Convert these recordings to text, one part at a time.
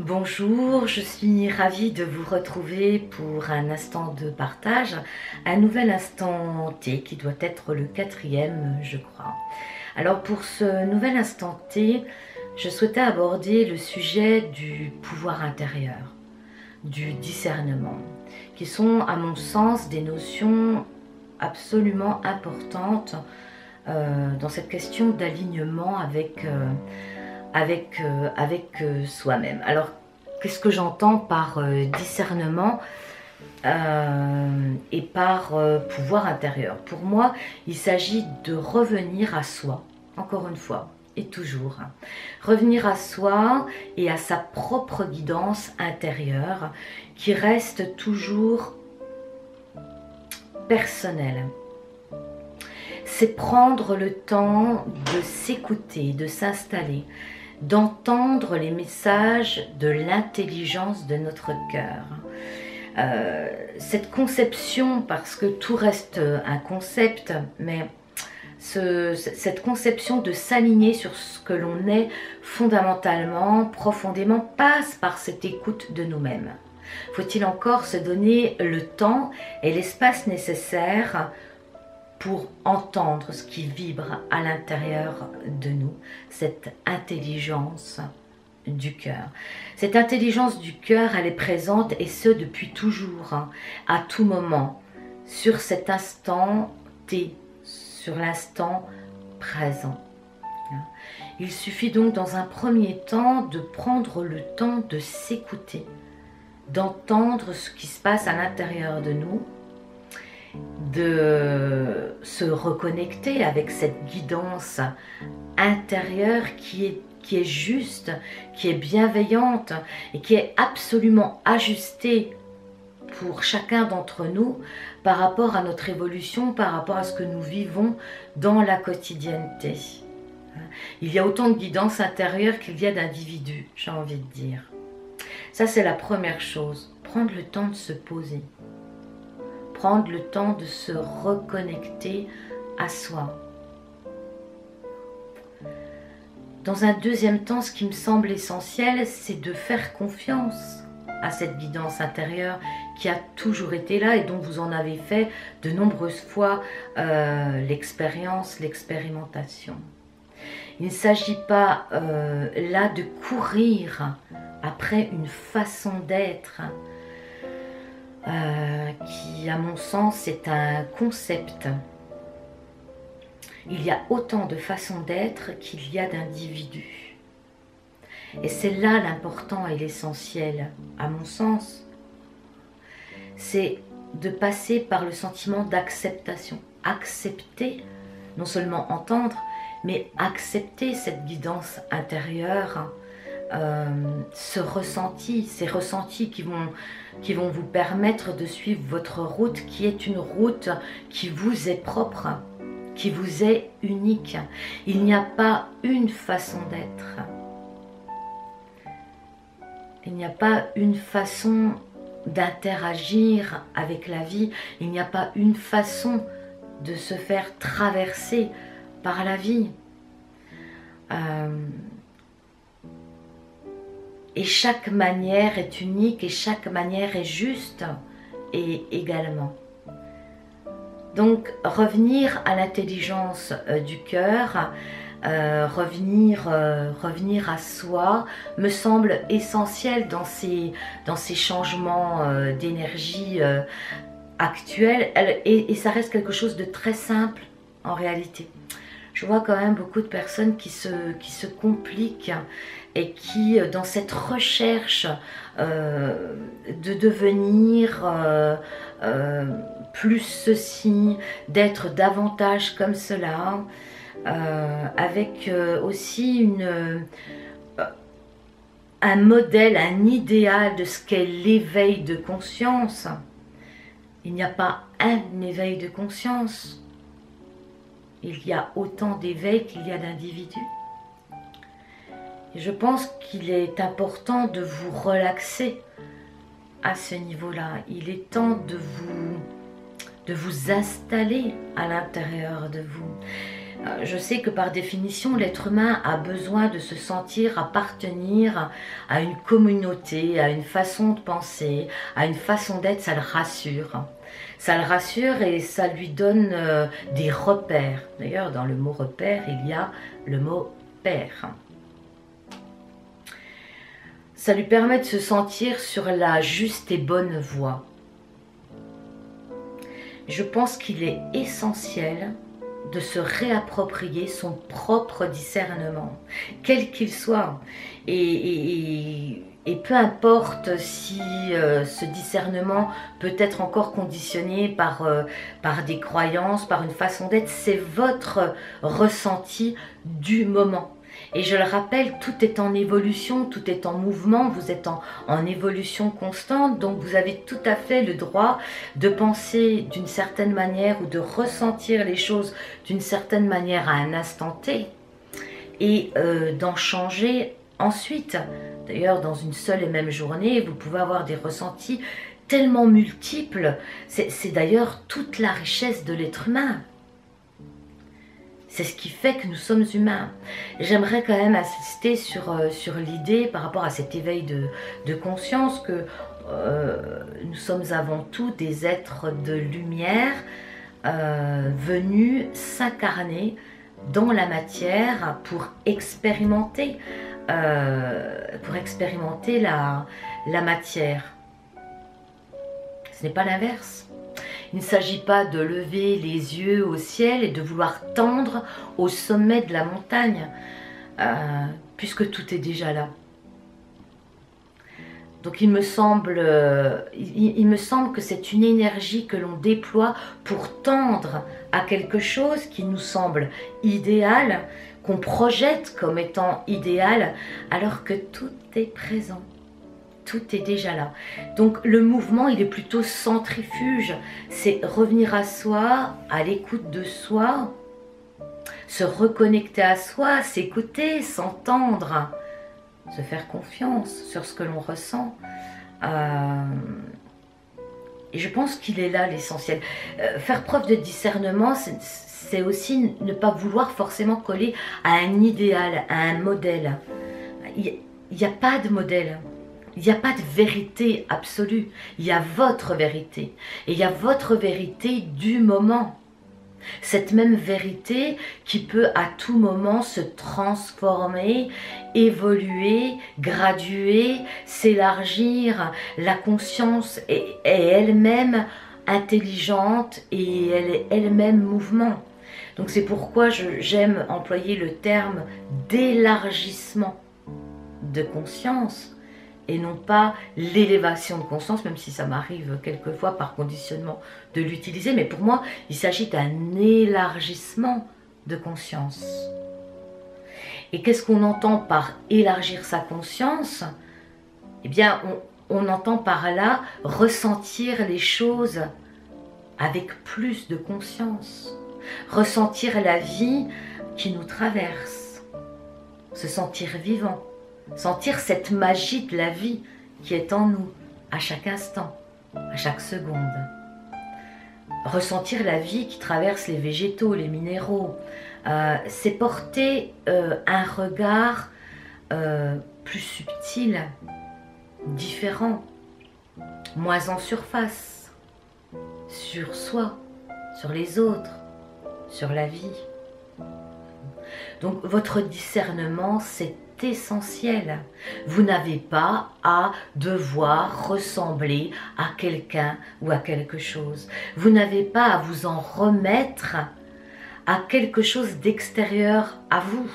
Bonjour, je suis ravie de vous retrouver pour un instant de partage, un nouvel instant T qui doit être le 4e, je crois. Alors pour ce nouvel instant T, je souhaitais aborder le sujet du pouvoir intérieur, du discernement, qui sont à mon sens des notions absolument importantes dans cette question d'alignement avec soi-même. Alors, qu'est-ce que j'entends par discernement et par pouvoir intérieur? Pour moi, il s'agit de revenir à soi, encore une fois, et toujours. Revenir à soi et à sa propre guidance intérieure qui reste toujours personnelle. C'est prendre le temps de s'écouter, de s'installer, d'entendre les messages de l'intelligence de notre cœur. Cette conception, parce que tout reste un concept, mais cette conception de s'aligner sur ce que l'on est fondamentalement, profondément, passe par cette écoute de nous-mêmes. Faut-il encore se donner le temps et l'espace nécessaires pour entendre ce qui vibre à l'intérieur de nous, cette intelligence du cœur. Cette intelligence du cœur, elle est présente et ce depuis toujours, à tout moment, sur cet instant T, sur l'instant présent. Il suffit donc dans un premier temps de prendre le temps de s'écouter, d'entendre ce qui se passe à l'intérieur de nous, de se reconnecter avec cette guidance intérieure qui est juste, qui est bienveillante et qui est absolument ajustée pour chacun d'entre nous par rapport à notre évolution, par rapport à ce que nous vivons dans la quotidienneté. Il y a autant de guidance intérieure qu'il y a d'individus, j'ai envie de dire. Ça, c'est la première chose, prendre le temps de se poser. Prendre le temps de se reconnecter à soi. Dans un deuxième temps, ce qui me semble essentiel, c'est de faire confiance à cette guidance intérieure qui a toujours été là et dont vous en avez fait de nombreuses fois l'expérience, l'expérimentation. Il ne s'agit pas là de courir après une façon d'être qui, à mon sens, est un concept. Il y a autant de façons d'être qu'il y a d'individus. Et c'est là l'important et l'essentiel, à mon sens. C'est de passer par le sentiment d'acceptation. Accepter, non seulement entendre, mais accepter cette guidance intérieure, ce ressenti, ces ressentis qui vont vous permettre de suivre votre route, qui est une route qui vous est propre, qui vous est unique. Il n'y a pas une façon d'être. Il n'y a pas une façon d'interagir avec la vie. Il n'y a pas une façon de se faire traverser par la vie. Et chaque manière est unique et chaque manière est juste et également. Donc revenir à l'intelligence du cœur, revenir à soi me semble essentiel dans ces changements d'énergie actuels et ça reste quelque chose de très simple en réalité. Je vois quand même beaucoup de personnes qui se compliquent et qui, dans cette recherche de devenir plus ceci, d'être davantage comme cela, avec aussi un modèle, un idéal de ce qu'est l'éveil de conscience. Il n'y a pas un éveil de conscience. Il y a autant d'éveils qu'il y a d'individus. Et je pense qu'il est important de vous relaxer à ce niveau-là. Il est temps de vous installer à l'intérieur de vous. Je sais que par définition, l'être humain a besoin de se sentir appartenir à une communauté, à une façon de penser, à une façon d'être, ça le rassure. Ça le rassure et ça lui donne des repères. D'ailleurs, dans le mot repère, il y a le mot père. Ça lui permet de se sentir sur la juste et bonne voie. Je pense qu'il est essentiel de se réapproprier son propre discernement, quel qu'il soit. Et peu importe si ce discernement peut être encore conditionné par des croyances, par une façon d'être, c'est votre ressenti du moment. Et je le rappelle, tout est en évolution, tout est en mouvement, vous êtes en évolution constante, donc vous avez tout à fait le droit de penser d'une certaine manière ou de ressentir les choses d'une certaine manière à un instant T et d'en changer ensuite. D'ailleurs, dans une seule et même journée, vous pouvez avoir des ressentis tellement multiples. C'est d'ailleurs toute la richesse de l'être humain. C'est ce qui fait que nous sommes humains. J'aimerais quand même insister sur l'idée par rapport à cet éveil de conscience que nous sommes avant tout des êtres de lumière venus s'incarner dans la matière pour expérimenter la matière. Ce n'est pas l'inverse. Il ne s'agit pas de lever les yeux au ciel et de vouloir tendre au sommet de la montagne, puisque tout est déjà là. Donc il me semble que c'est une énergie que l'on déploie pour tendre à quelque chose qui nous semble idéal, qu'on projette comme étant idéal, alors que tout est présent. Tout est déjà là. Donc le mouvement, il est plutôt centrifuge. C'est revenir à soi, à l'écoute de soi, se reconnecter à soi, s'écouter, s'entendre, se faire confiance sur ce que l'on ressent. Et je pense qu'il est là l'essentiel. Faire preuve de discernement, c'est aussi ne pas vouloir forcément coller à un idéal, à un modèle. Il n'y a pas de modèle. Il n'y a pas de vérité absolue, il y a votre vérité. Et il y a votre vérité du moment. Cette même vérité qui peut à tout moment se transformer, évoluer, graduer, s'élargir. La conscience est elle-même intelligente et elle est elle-même mouvement. Donc c'est pourquoi j'aime employer le terme d'élargissement de conscience. Et non pas l'élévation de conscience, même si ça m'arrive quelquefois par conditionnement de l'utiliser. Mais pour moi, il s'agit d'un élargissement de conscience. Et qu'est-ce qu'on entend par élargir sa conscience? Eh bien, on entend par là ressentir les choses avec plus de conscience. Ressentir la vie qui nous traverse. Se sentir vivant. Sentir cette magie de la vie qui est en nous, à chaque instant, à chaque seconde. Ressentir la vie qui traverse les végétaux, les minéraux. C'est porter un regard plus subtil, différent, moins en surface, sur soi, sur les autres, sur la vie. Donc votre discernement, c'est essentiel. Vous n'avez pas à devoir ressembler à quelqu'un ou à quelque chose. Vous n'avez pas à vous en remettre à quelque chose d'extérieur à vous.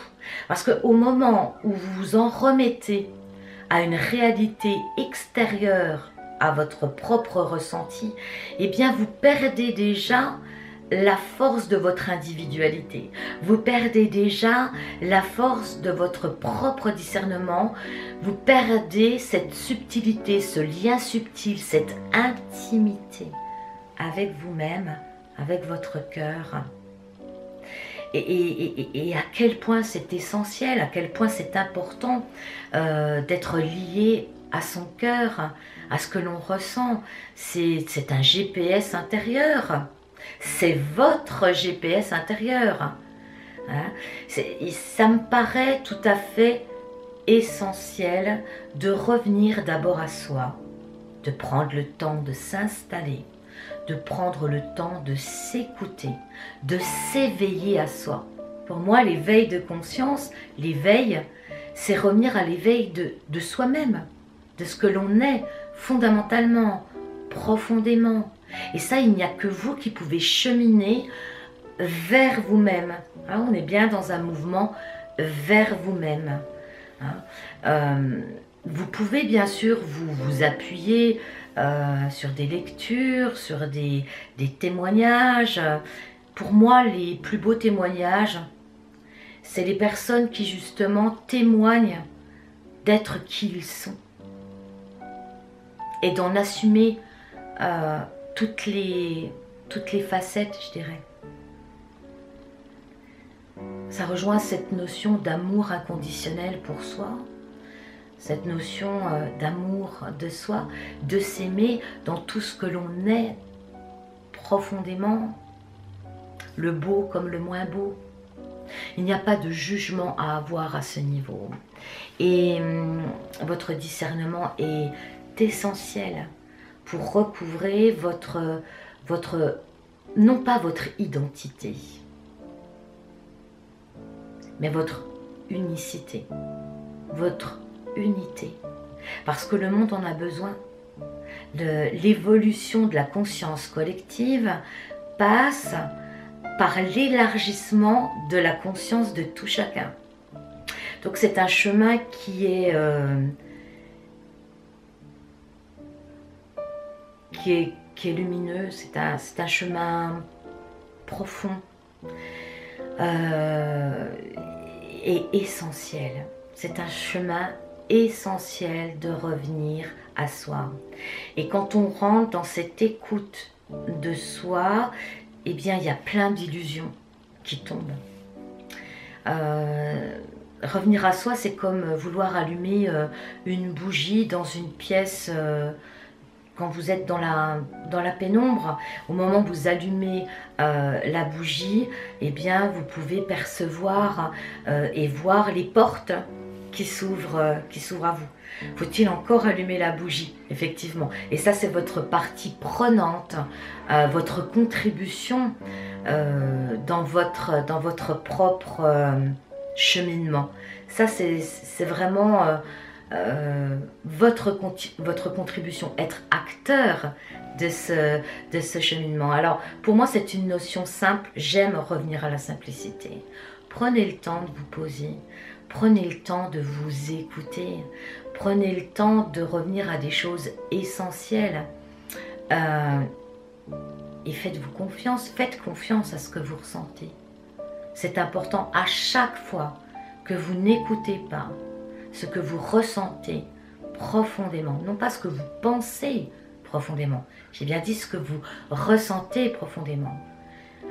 Parce qu'au moment où vous vous en remettez à une réalité extérieure à votre propre ressenti, eh bien vous perdez déjà la force de votre individualité. Vous perdez déjà la force de votre propre discernement. Vous perdez cette subtilité, ce lien subtil, cette intimité avec vous-même, avec votre cœur. Et à quel point c'est essentiel, à quel point c'est important d'être lié à son cœur, à ce que l'on ressent. C'est un GPS intérieur. C'est votre GPS intérieur. Hein. Ça me paraît tout à fait essentiel de revenir d'abord à soi, de prendre le temps de s'installer, de prendre le temps de s'écouter, de s'éveiller à soi. Pour moi, l'éveil de conscience, l'éveil, c'est revenir à l'éveil de soi-même, de ce que l'on est fondamentalement, profondément. Et ça, il n'y a que vous qui pouvez cheminer vers vous-même. Hein, on est bien dans un mouvement vers vous-même. Hein. Vous pouvez bien sûr vous appuyer sur des lectures, sur des témoignages. Pour moi, les plus beaux témoignages, c'est les personnes qui justement témoignent d'être qui ils sont et d'en assumer toutes les facettes, je dirais. Ça rejoint cette notion d'amour inconditionnel pour soi, cette notion d'amour de soi, de s'aimer dans tout ce que l'on est profondément, le beau comme le moins beau. Il n'y a pas de jugement à avoir à ce niveau. Et votre discernement est essentiel pour recouvrer non pas votre identité, mais votre unicité, votre unité. Parce que le monde en a besoin. L'évolution de la conscience collective passe par l'élargissement de la conscience de tout chacun. Donc c'est un chemin qui est lumineux, c'est un chemin profond et essentiel. C'est un chemin essentiel de revenir à soi. Et quand on rentre dans cette écoute de soi, eh bien il y a plein d'illusions qui tombent. Revenir à soi, c'est comme vouloir allumer une bougie dans une pièce. Quand vous êtes dans la pénombre, au moment où vous allumez la bougie, eh bien, vous pouvez percevoir et voir les portes qui s'ouvrent à vous. Faut-il encore allumer la bougie? Effectivement. Et ça, c'est votre partie prenante, votre contribution dans votre propre cheminement. Ça, c'est vraiment votre contribution, être acteur de ce cheminement. Alors, pour moi, c'est une notion simple. J'aime revenir à la simplicité. Prenez le temps de vous poser. Prenez le temps de vous écouter. Prenez le temps de revenir à des choses essentielles. Et faites-vous confiance. Faites confiance à ce que vous ressentez. C'est important à chaque fois que vous n'écoutez pas ce que vous ressentez profondément, non pas ce que vous pensez profondément. J'ai bien dit ce que vous ressentez profondément.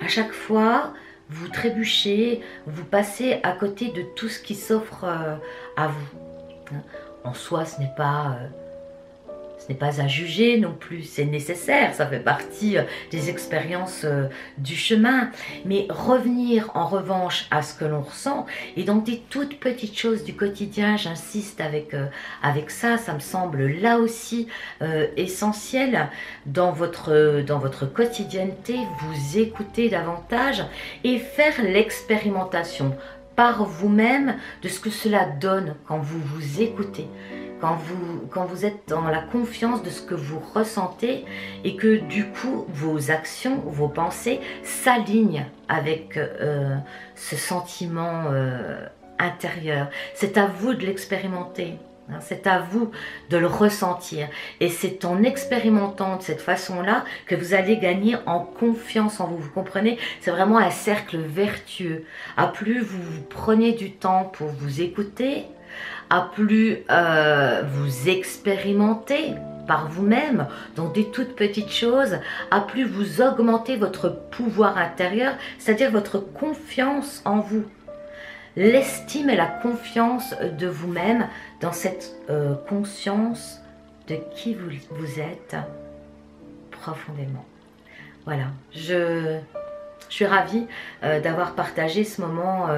À chaque fois, vous trébuchez, vous passez à côté de tout ce qui s'offre à vous. En soi, ce n'est pas à juger non plus, c'est nécessaire, ça fait partie des expériences du chemin. Mais revenir en revanche à ce que l'on ressent, et dans des toutes petites choses du quotidien, j'insiste avec ça, ça me semble là aussi essentiel dans votre quotidienneté, vous écouter davantage et faire l'expérimentation par vous-même de ce que cela donne quand vous vous écoutez. Quand vous êtes dans la confiance de ce que vous ressentez et que du coup vos actions, vos pensées s'alignent avec ce sentiment intérieur. C'est à vous de l'expérimenter, hein, c'est à vous de le ressentir. Et c'est en expérimentant de cette façon-là que vous allez gagner en confiance en vous. Vous comprenez? C'est vraiment un cercle vertueux. À plus vous prenez du temps pour vous écouter, à plus vous expérimentez par vous-même dans des toutes petites choses, à plus vous augmentez votre pouvoir intérieur, c'est-à-dire votre confiance en vous. L'estime et la confiance de vous-même dans cette conscience de qui vous êtes profondément. Voilà, Je suis ravie d'avoir partagé ce moment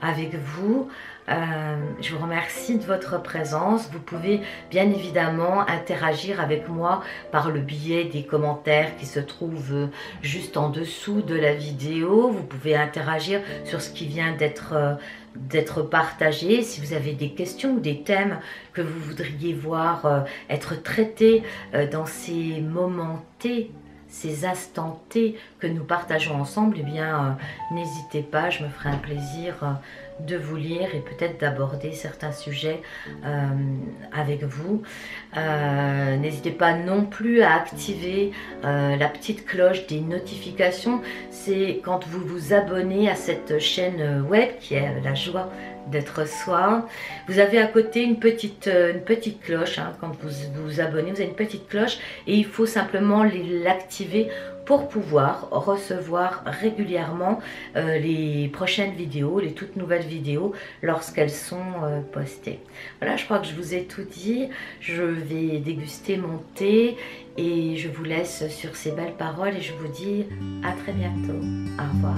avec vous. Je vous remercie de votre présence. Vous pouvez bien évidemment interagir avec moi par le biais des commentaires qui se trouvent juste en dessous de la vidéo. Vous pouvez interagir sur ce qui vient d'être partagé. Si vous avez des questions ou des thèmes que vous voudriez voir être traités dans ces moments T, ces instants T que nous partageons ensemble, eh bien n'hésitez pas, je me ferai un plaisir de vous lire et peut-être d'aborder certains sujets avec vous. N'hésitez pas non plus à activer la petite cloche des notifications. C'est quand vous vous abonnez à cette chaîne web qui est la joie d'être soi. Vous avez à côté une petite cloche, hein, quand vous vous abonnez, vous avez une petite cloche et il faut simplement l'activer pour pouvoir recevoir régulièrement les prochaines vidéos, les toutes nouvelles vidéos lorsqu'elles sont postées. Voilà, je crois que je vous ai tout dit. Je vais déguster mon thé et je vous laisse sur ces belles paroles et je vous dis à très bientôt. Au revoir.